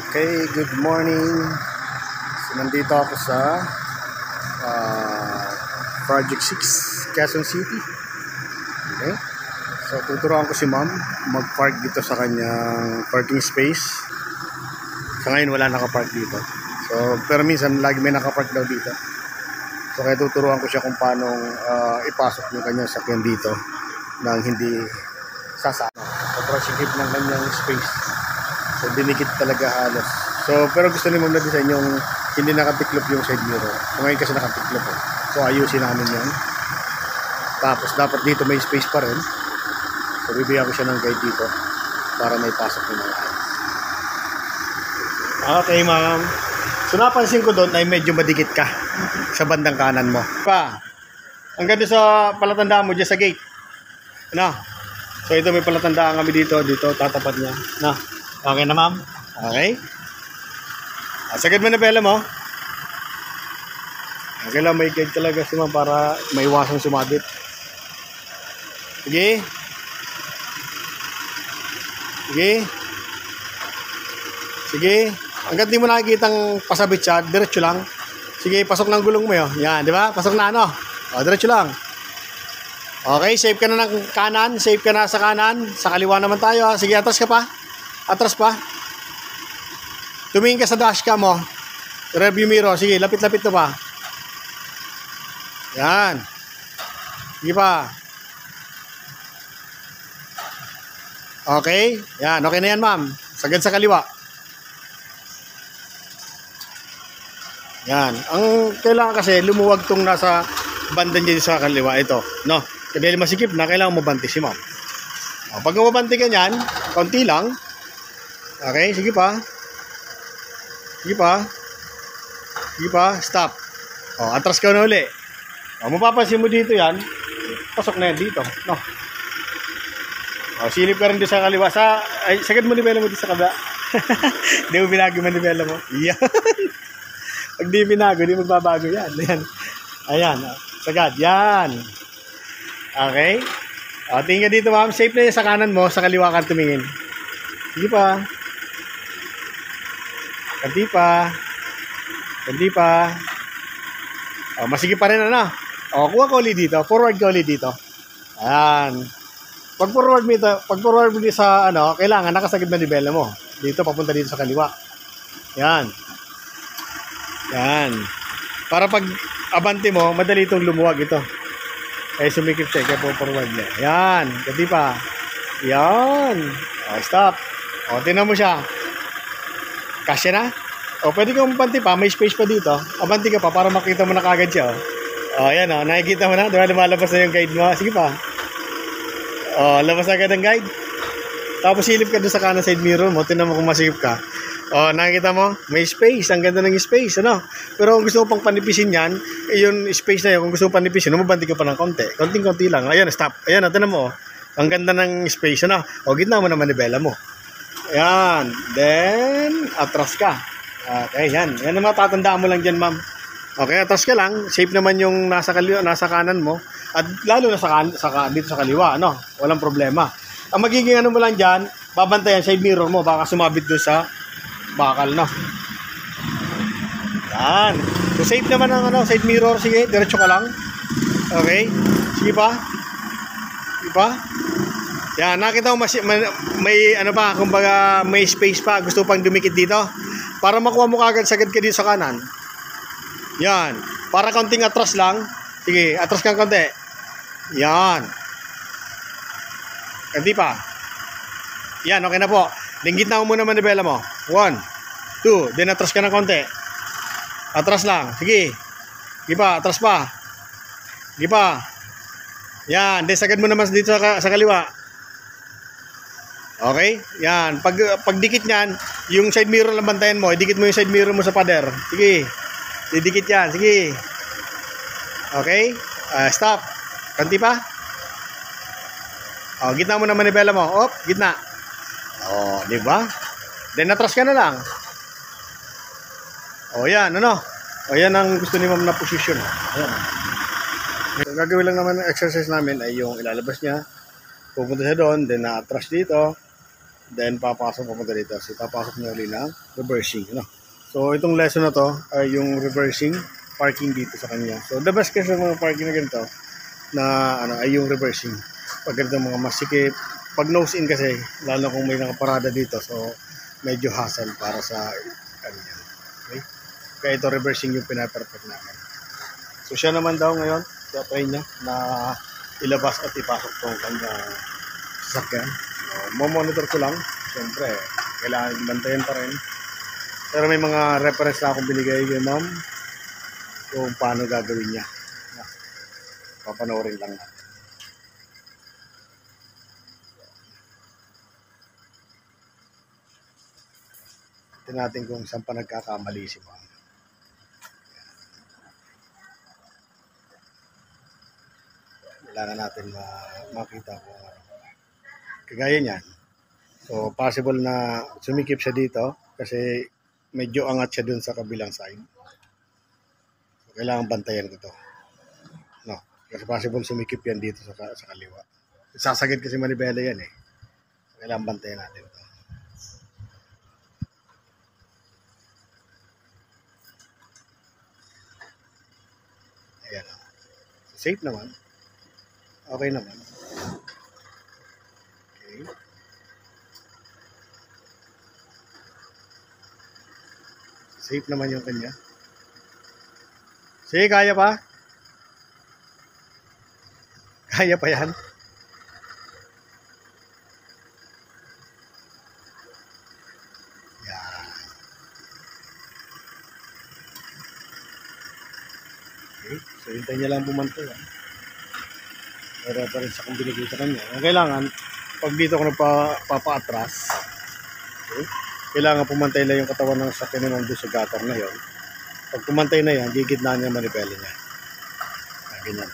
Okay, good morning. So, nandito ako sa Project 6, Quezon City. Okay. So, tuturuan ko si ma'am mag-park dito sa kanyang parking space. Sa ngayon, wala nakapark dito. So, pero minsan, lagi may nakapark daw dito. So, kaya tuturuan ko siya kung paano ipasok yung kanyang sakyan dito nang hindi sasama. Paprosigip ng kanyang space. So, dinikit talaga halos. So, pero gusto ni ma'am na design yung hindi nakatiklop yung side mirror. So, ngayon kasi nakatiklop. So, ayusin namin yan. Tapos, dapat dito may space pa rin. So, bibigyan ko siya ng guide dito para may pasok yung mga ayos. Okay, ma'am. So, napansin ko doon ay medyo madikit ka sa bandang kanan mo. Pa, hanggang doon sa palatandaan mo dyan sa gate. Ano? So, ito may palatandaan kami dito. Dito, tatapat niya. No? Okay na, ma'am? Okay. Sagad mo na pala mo. Okay lang, may guide talaga si ma'am para maiwasang sumabit. Sige. Sige. Sige. Hanggat di mo nakikitang pasabit siya, diretso lang. Sige, pasok ng gulong mo yun. Yan, di ba? Pasok na ano. O, diretso lang. Okay, safe ka na ng kanan. Safe ka na sa kanan. Sa kaliwa naman tayo. Sige, atras ka pa. Atras pa. Tumingin ka sa dashcam mo. Review mirror. Sige, lapit-lapit na pa. Yan. Sige pa. Okay. Yan. Okay na yan, ma'am. Sagad sa kaliwa. Yan. Ang kailangan kasi lumuwag tong nasa banda niya sa kaliwa. Ito. No? Dahil masikip na, kailangan mabanti si ma'am. Pag mabanti ka niyan, konti lang. Okay, sige pa. Sige pa. Sige pa, stop. Atras ka na uli. Mapapansin mo dito yan. Pasok na yan dito. No. Silip ka rin dito sa kaliwa. Sagad mo nibela mo dito sa kabila. Hindi mo binago mo nibela mo. Yan. Pag di binago, di magbabago yan. Ayan. Ayan. Sagad. Yan. Okay. Tingin ka dito, ma'am. Safe na yan sa kanan mo. Sa kaliwa ka tumingin. Sige pa. Kanti pa. Kanti pa. Masige pa rin ano. Kuha ka ulit dito. Forward ka ulit dito. Ayan. Pag forward mo dito sa ano, kailangan nakasagad na nibela mo. Dito, papunta dito sa kaliwa. Yan. Yan. Para pag abante mo, madali itong lumuwag ito. Kaya sumikip siya. Kaya po forward niya. Yan. Kanti pa. Yan. Stop. Tingnan mo siya. Kasya na? Pwede kang mabanti pa. May space pa dito. Abanti ka pa para makita mo na kagad siya. Ayan o. Nakikita mo na. Diba lumalabas na yung guide mo? Sige pa. Labas agad ang guide. Tapos silip ka doon sa kanan side mirror mo. Tingnan mo kung masikip ka. Nakikita mo? May space. Ang ganda ng space. Ano? Pero kung gusto mo pang panipisin yan, yung space na yun, kung gusto mo panipisin, mabanti ka pa ng konti. Konting-konti lang. Ayan, stop. Ayan, tingnan mo. Ang ganda ng space. Ano? Gitna mo na manibela mo. Ayan. Then, atras ka. Okay, yan. Yan ang matatandaan mo lang dyan, ma'am. Okay, atras ka lang. Safe naman yung nasa kanan mo. At lalo na dito sa kaliwa, ano? Walang problema. Ang magiging ano mo lang dyan, babantayan side mirror mo. Baka sumabit doon sa bakal, no? Yan. So, safe naman ang ano, side mirror. Sige, diretso ka lang. Okay. Sige pa. Sige pa. Yan, nakita mo may ano pa, kumbaga may space pa, gusto pang dumikit dito. Para makuha mo kagad sagad ka dito sa kanan. Yan, para konting atras lang. Sige, atras kang konti. Yan. Kanti pa. Yan, okay na po. Linggit na mo muna manibela mo. 1, 2, then atras ka ng konti. Atras lang, sige. Sige pa, atras pa. Sige pa. Yan, then sagad mo naman dito sa kaliwa. Okay? Yan. Pag dikit niyan, yung side mirror lang bantayan mo, idikit mo yung side mirror mo sa pader. Sige. Didikit yan. Sige. Okay? Stop. Kanti pa. Gitna mo na manibela mo. Gitna. Di ba? Then atras ka na lang. Yan. Ano? Yan ang gusto ni ma'am na position. Ayan. So, gagawin lang naman ng exercise namin ay yung ilalabas niya. Pupunta siya doon, then na-atras dito. Then papasok papunta dito. So papasok niya ulit ng reversing. Ano? So itong lesson na to ay yung reversing parking dito sa kanya. So the best kasi mga parking na ganito na ay yung reversing. Pag ganito mga masikip, pag nose in kasi, lalo kung may nakaparada dito, so medyo hassle para sa yan. Okay? Kaya ito reversing yung pinaperfect namin. So siya naman daw ngayon, try niya na ilabas at ipasok tong kanyang sasakyan. So, monitor ko lang. Siyempre, kailangan bantayan pa rin. Pero may mga reference na akong binigay kay ma'am kung paano gagawin niya. Papanoorin lang natin. Tignan natin kung saan pa nagkakamali si ma'am. Kailangan natin makita kung kagaya niyan. So, possible na sumikip siya dito kasi medyo angat siya dun sa kabilang side. So, kailangan bantayan ko to. No, kasi possible sumikip yan dito sa kaliwa. Sasagad kasi manibela yan eh. So, kailangan bantayan natin to. Ayan. So, safe naman. Okay naman. Okay. Safe naman yung kanya. Sige, kaya pa? Kaya pa yan? Yan. Okay. So, hintayin niya lang pumanto. May reference akong binigay sa kanya. Ang kailangan, pag dito ako nagpapa-atras, okay, kailangan pumantay lang yung katawan ng sakyan naman doon sa gutter na yon. Pag pumantay na yan, gigitna niya manipela niya. Ganyan.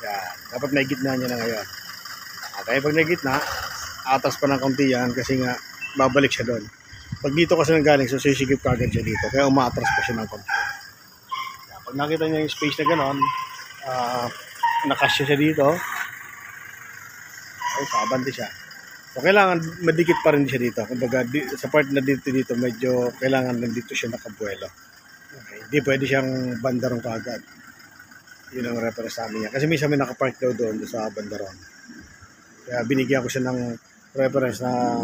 Yan. Dapat may gitna niya na ngayon. Okay, pag may gitna, atras pa ng kaunti yan kasi nga babalik siya doon. Pag dito kasi nang galing, so sisigip ka agad siya dito. Kaya umaatras pa siya ng kaunti. Yan. Pag nakita niya yung space na gano'n, nakasya siya dito. Okay, sabante siya. So, kailangan madikit pa rin siya dito. Kumbaga, sa part na dito, medyo kailangan nandito siya nakabuelo. Okay. Hindi pwede siyang bandaron kaagad. Yun ang reference sa amin niya. Kasi minsan may nakapark daw doon sa bandaron. Kaya binigyan ko siya ng reference na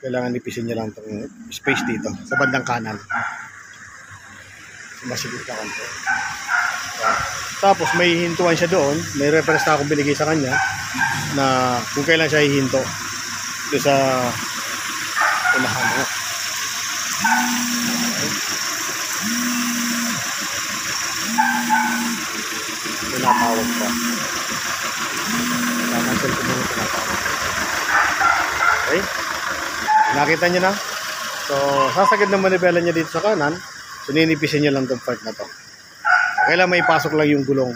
kailangan nipisin niya lang itong space dito, sa bandang kanan. So, masigit ka kanto. Tapos may hintuan siya doon. May reference na akong binigay sa kanya na kung kailan siya hihinto doon sa unahan mo. Pinatawag pa. Cancel ko muna pinatawag. Okay? Nakita niyo na? So, sasagad ng manibela niya dito sa kanan. So, ninipisin niya lang itong part na to. Kailangan may ipasok lang yung gulong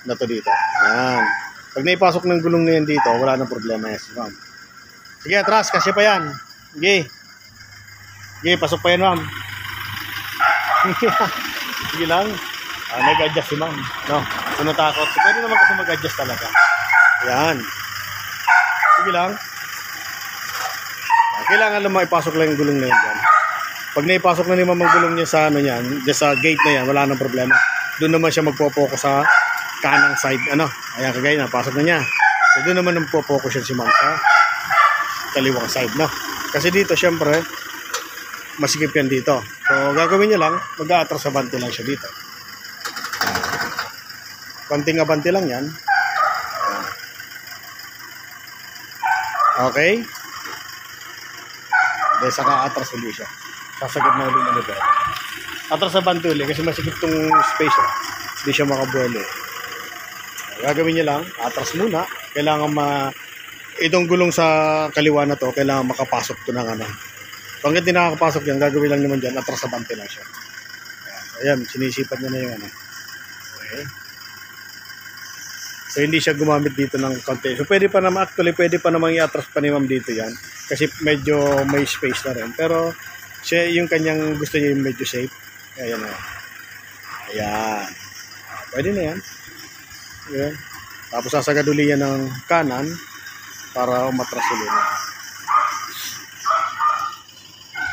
na to dito. Ayan. Pag naipasok ng gulong na yan dito, wala nang problema yan. Ma'am. Sige, atras. Kasi pa yan. Sige. Sige, pasok pa yan, ma'am. Sige lang. Nag-adjust si ma'am. No? Kung natakot. So, pwede naman kasi mag-adjust talaga. Ayan. Sige lang. Kailangan lang maipasok lang yung gulong na yan dyan. Pag naipasok na ni ma'am ang gulong niya sa ano yan, dyan sa gate na yan, wala nang problema. Doon naman siya magpo-focus sa kanang side. Ayan, kagaya na, pasok na niya. So, doon naman magpo-focus siya si ma'am sa kaliwang side, no? Kasi dito, syempre, masikip yan dito. So, gagawin niya lang, mag-a-atras abante lang siya dito. Konting abante lang yan. Okay? Dahil saka atras ulit siya. Sasagad na ulit na nito. Atras abante ulit kasi masikip tong space. Hindi siya makabuelo. Gagawin niya lang, atras muna. Kailangan itong gulong sa kaliwa na to, kailangan makapasok to ng ano. Pag hindi nakakapasok yan, gagawin lang naman dyan, atras abante lang siya. Ayan, sinisipat niya na yung ano. Okay. So, hindi siya gumamit dito ng konti. So, pwede pa naman, actually, pwede pa namang i-atras pa ni ma'am dito yan. Kasi medyo may space na rin. Pero, siya, yung kanyang gusto niya yung medyo safe. Ayan o. Ayan. Pwede na yan. Ayan. Tapos, sasagad uli yan ng kanan para umatras ulit na.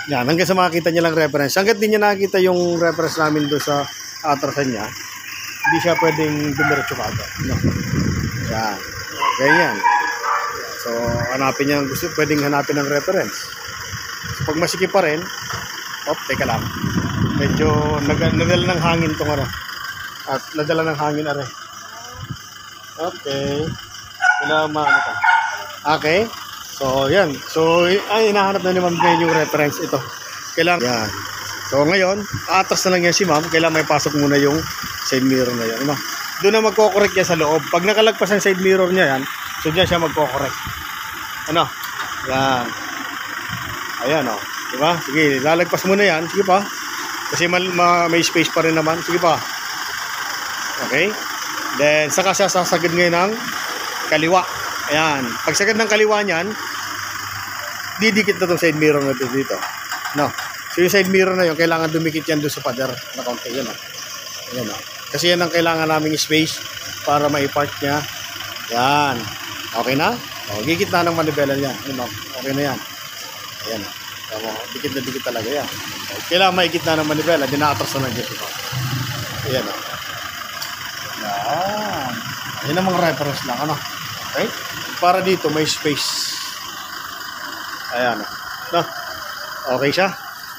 Yan, hanggang sa makakita niya lang reference. Hanggat di niya nakakita yung reference namin doon sa atrasan niya, hindi siya pwedeng dumiretso kagad. No? Yan. Ganyan. So, hanapin niya, pwedeng hanapin ng reference. So, pag masikip pa rin, teka lang. Medyo nadala ng hangin tong ano. At nadala ng hangin are. Okay. Ano ka? Okay. So, yan. So, hinahanap na ni Ma'am Gwen yung reference ito. Kailangan, yan. So, ngayon, atras na lang yan si Ma'am. Kailangan may pasok muna yung side mirror na yan. Ano? Doon na magko-correct yan sa loob. Pag nakalagpas ang side mirror niya yan, so diyan siya magko-correct. Ano? Yan. Ayan, o. Diba? Sige, lalagpas muna yan. Sige pa. Kasi may space pa rin naman. Sige pa. Okay? Then, saka siya sasagad ngayon ng kaliwa. Ayan. Pagsagad ng kaliwa niyan, didikit na itong side mirror na dito. No. So, yung side mirror na yun, kailangan dumikit yan doon sa pader na konti. Yan, o. Ayan, o. Kasi yan ang kailangan naming space para maipark niya. Yan. Okay na? O, gigit na ng manibela niya. Okay na yan. Ayan, o. Dikit na dikit talaga yan. Kailangan maikit na ng manibela, dinatras na ng dito. Ayan, o. Yan. Yan ang mga reference lang, ano? Okay? Para dito may space. Ayan. No? Okay siya?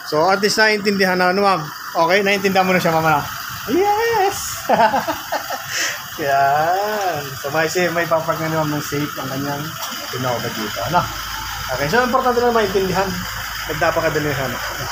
So at least naiintindihan na, ano ma'am? Okay? Naiintindihan mo na siya, mama? Yes! Yan. So may papark na naman ng safe ang kanyang Innova dito. Ano? Okay. So importante lang maintindihan. Nagdapakadalihan. Okay.